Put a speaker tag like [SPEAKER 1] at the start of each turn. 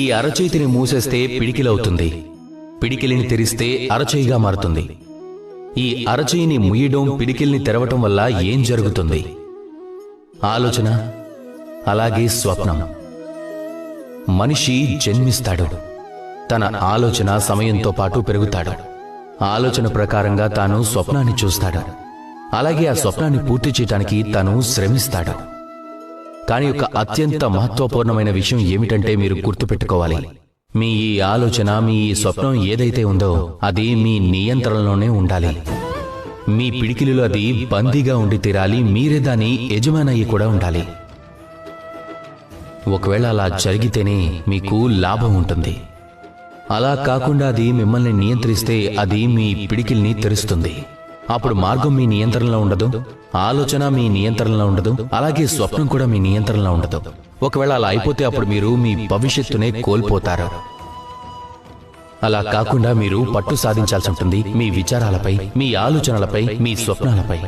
[SPEAKER 1] ఈ అరచేతిని మూసేస్తే పిడికిలవుతుంది, పిడికిలిని తెరిస్తే అరచేయిగా మారుతుంది. ఈ అరచేయిని ముయ్యడం, పిడికిల్ని తెరవటం వల్ల ఏం జరుగుతుంది? ఆలోచన, అలాగే స్వప్నం. మనిషి జన్మిస్తాడు, తన ఆలోచన సమయంతో పాటు పెరుగుతాడు. ఆలోచన ప్రకారంగా తాను స్వప్నాన్ని చూస్తాడు, అలాగే ఆ స్వప్నాన్ని పూర్తి చేయడానికి తాను శ్రమిస్తాడు. కానీ ఒక అత్యంత మహత్వపూర్ణమైన విషయం ఏమిటంటే మీరు గుర్తుపెట్టుకోవాలి, మీ ఈ ఆలోచన, మీ ఈ స్వప్నం ఏదైతే ఉందో అది మీ నియంత్రణలోనే ఉండాలి. మీ పిడికిలిలో అది బందీగా ఉండి తీరాలి, మీరే దాని యజమానయ్యి కూడా ఉండాలి. ఒకవేళ అలా జరిగితేనే మీకు లాభం ఉంటుంది. అలా కాకుండా అది మిమ్మల్ని నియంత్రిస్తే అది మీ పిడికిల్ని తెరుస్తుంది. అప్పుడు మార్గం మీ నియంత్రణలో ఉండదు, ఆలోచన మీ నియంత్రణలో ఉండదు, అలాగే స్వప్నం కూడా మీ నియంత్రణలో ఉండదు. ఒకవేళ అలా అయిపోతే అప్పుడు మీరు మీ భవిష్యత్తునే కోల్పోతారు. అలా కాకుండా మీరు పట్టు సాధించాల్సి ఉంటుంది మీ విచారాలపై, మీ ఆలోచనలపై, మీ స్వప్నాలపై.